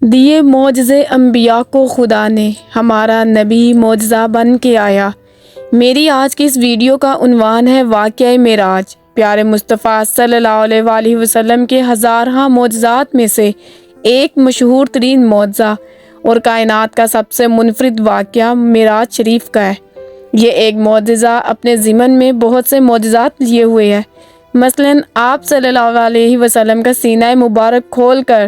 دیے معجزے انبیاء کو خدا نے، ہمارا نبی معجزہ بن کے آیا۔ میری آج کی اس ویڈیو کا عنوان ہے واقعہ معراج۔ پیارے مصطفیٰ صلی اللہ علیہ وآلہ وسلم کے ہزارہ معجزات میں سے ایک مشہور ترین معجزہ اور کائنات کا سب سے منفرد واقعہ معراج شریف کا ہے۔ یہ ایک معجزہ اپنے ضمن میں بہت سے معجزات لیے ہوئے ہے۔ مثلاً آپ صلی اللہ علیہ وسلم کا سینہ مبارک کھول کر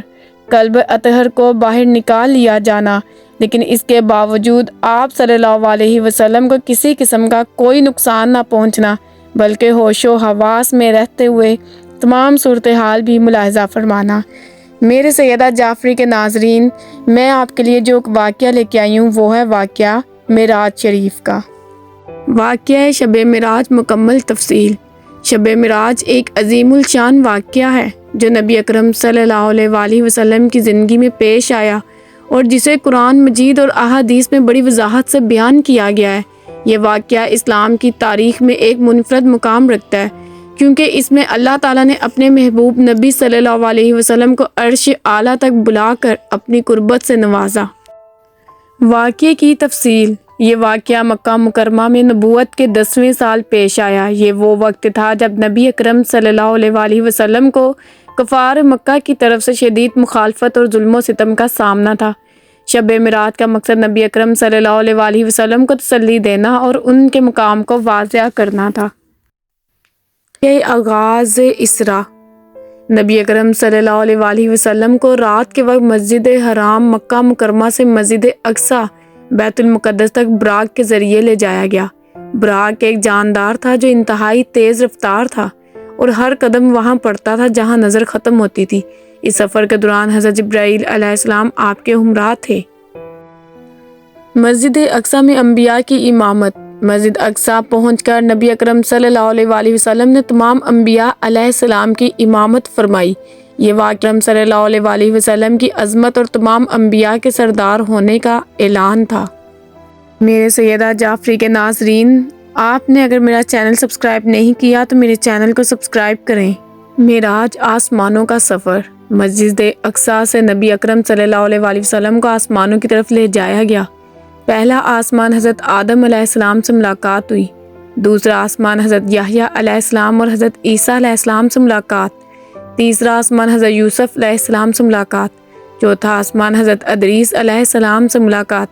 قلب اطہر کو باہر نکال لیا جانا، لیکن اس کے باوجود آپ صلی اللہ علیہ وسلم کو کسی قسم کا کوئی نقصان نہ پہنچنا، بلکہ ہوش و حواس میں رہتے ہوئے تمام صورتحال بھی ملاحظہ فرمانا۔ میرے سیدہ جعفری کے ناظرین، میں آپ کے لیے جو واقعہ لے کے آئی ہوں وہ ہے واقعہ معراج شریف کا۔ واقعہ شب معراج مکمل تفصیل۔ شب معراج ایک عظیم الشان واقعہ ہے جو نبی اکرم صلی اللہ علیہ وآلہ وسلم کی زندگی میں پیش آیا اور جسے قرآن مجید اور احادیث میں بڑی وضاحت سے بیان کیا گیا ہے۔ یہ واقعہ اسلام کی تاریخ میں ایک منفرد مقام رکھتا ہے، کیونکہ اس میں اللہ تعالیٰ نے اپنے محبوب نبی صلی اللہ علیہ وسلم کو عرش اعلیٰ تک بلا کر اپنی قربت سے نوازا۔ واقعے کی تفصیل۔ یہ واقعہ مکہ مکرمہ میں نبوت کے 10ویں سال پیش آیا۔ یہ وہ وقت تھا جب نبی اکرم صلی اللہ علیہ وآلہ وسلم کو کفار مکہ کی طرف سے شدید مخالفت اور ظلم و ستم کا سامنا تھا۔ شب معراج کا مقصد نبی اکرم صلی اللہ علیہ وآلہ وسلم کو تسلی دینا اور ان کے مقام کو واضح کرنا تھا۔ یہ آغاز اسراء۔ نبی اکرم صلی اللہ علیہ وآلہ وسلم کو رات کے وقت مسجد حرام مکہ مکرمہ سے مسجد اقصی بیت المقدس تک براق کے ذریعے لے جایا گیا۔ براق ایک جاندار تھا جو انتہائی تیز رفتار تھا اور ہر قدم وہاں پڑتا تھا جہاں نظر ختم ہوتی تھی۔ اس سفر کے دوران حضرت جبرائیل علیہ السلام آپ کے ہمراہ تھے۔ مسجد اقصی میں انبیاء کی امامت۔ مسجد اقصی پہنچ کر نبی اکرم صلی اللہ علیہ وآلہ وسلم نے تمام انبیاء علیہ السلام کی امامت فرمائی۔ یہ واقعہ صلی اللہ علیہ وآلہ وسلم کی عظمت اور تمام انبیاء کے سردار ہونے کا اعلان تھا۔ میرے سیدہ جعفری کے ناظرین، آپ نے اگر میرا چینل سبسکرائب نہیں کیا تو میرے چینل کو سبسکرائب کریں۔ معراج آسمانوں کا سفر۔ مسجد اقصی سے نبی اکرم صلی اللہ علیہ وآلہ وسلم کو آسمانوں کی طرف لے جایا گیا۔ پہلا آسمان حضرت آدم علیہ السلام سے ملاقات ہوئی۔ دوسرا آسمان حضرت یحییٰ علیہ السلام اور حضرت عیسیٰ علیہ السلام سے ملاقات۔ تیسرا آسمان حضرت یوسف علیہ السلام سے ملاقات۔ چوتھا آسمان حضرت ادریس علیہ السلام سے ملاقات۔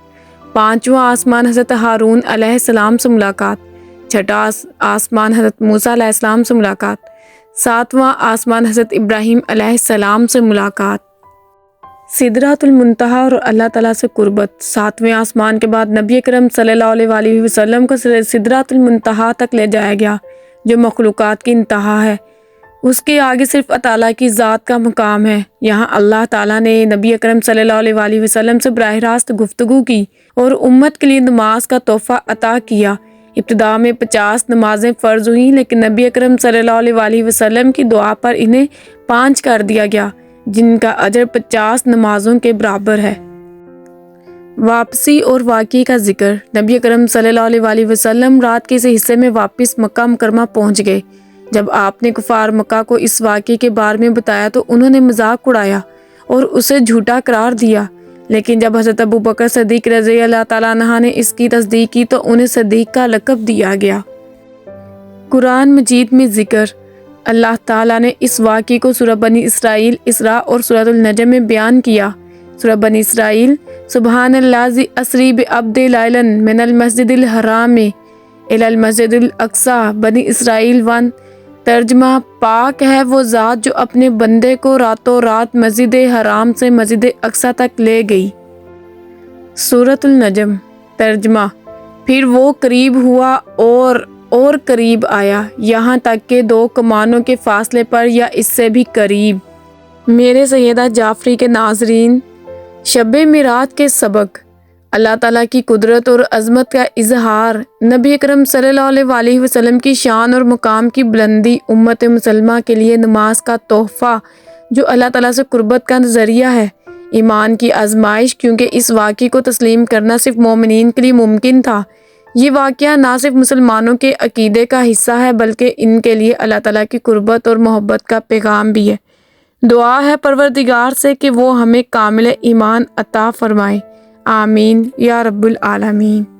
پانچواں آسمان حضرت ہارون علیہ السلام سے ملاقات۔ چھٹا آسمان حضرت موسیٰ علیہ السلام سے ملاقات۔ ساتواں آسمان حضرت ابراہیم علیہ السلام سے ملاقات۔ سدرۃ المنتہا اور اللہ تعالیٰ سے قربت۔ ساتویں آسمان کے بعد نبی اکرم صلی اللہ علیہ وآلہ وسلم کو سدرۃ المنتہا تک لے جایا گیا، جو مخلوقات کی انتہا ہے۔ اس کے آگے صرف تعالیٰ کی ذات کا مقام ہے۔ یہاں اللہ تعالیٰ نے نبی اکرم صلی اللہ علیہ وآلہ وسلم سے براہ راست گفتگو کی اور امت کے لیے نماز کا تحفہ عطا کیا۔ ابتدا میں 50 نمازیں فرض ہوئیں، لیکن نبی اکرم صلی اللہ علیہ وآلہ وسلم کی دعا پر انہیں 5 کر دیا گیا، جن کا اجر 50 نمازوں کے برابر ہے۔ واپسی اور واقعے کا ذکر۔ نبی اکرم صلی اللہ علیہ وآلہ وسلم رات کے اس حصے میں واپس مکہ مکرمہ پہنچ گئے۔ جب آپ نے کفار مکہ کو اس واقعے کے بارے میں بتایا تو انہوں نے مذاق اڑایا اور اسے جھوٹا قرار دیا، لیکن جب حضرت ابوبکر صدیق رضی اللہ تعالیٰ عنہ نے اس کی تصدیق کی تو انہیں صدیق کا لقب دیا گیا۔ قرآن مجید میں ذکر۔ اللہ تعالیٰ نے اس واقعے کو سورہ بنی اسرائیل، اسراء اور سورۃ النجم میں بیان کیا۔ سورہ بنی اسرائیل: سبحان الذی اسری بعبدہ لیلا من المسجد الحرام الی المسجد الاقصی۔ بنی اسرائیل 1۔ ترجمہ: پاک ہے وہ ذات جو اپنے بندے کو راتوں رات مسجد حرام سے مسجد اقصی تک لے گئی۔ سورۃ النجم۔ ترجمہ: پھر وہ قریب ہوا اور قریب آیا، یہاں تک کہ 2 کمانوں کے فاصلے پر یا اس سے بھی قریب۔ میرے سیدہ جعفری کے ناظرین، شب معراج کے سبق۔ اللہ تعالیٰ کی قدرت اور عظمت کا اظہار۔ نبی اکرم صلی اللہ علیہ وآلہ وسلم کی شان اور مقام کی بلندی۔ امت مسلمہ کے لیے نماز کا تحفہ جو اللہ تعالیٰ سے قربت کا ذریعہ ہے۔ ایمان کی آزمائش، کیونکہ اس واقعے کو تسلیم کرنا صرف مومنین کے لیے ممکن تھا۔ یہ واقعہ نہ صرف مسلمانوں کے عقیدے کا حصہ ہے بلکہ ان کے لیے اللہ تعالیٰ کی قربت اور محبت کا پیغام بھی ہے۔ دعا ہے پروردگار سے کہ وہ ہمیں کامل ایمان عطا فرمائے، آمین یا رب العالمین۔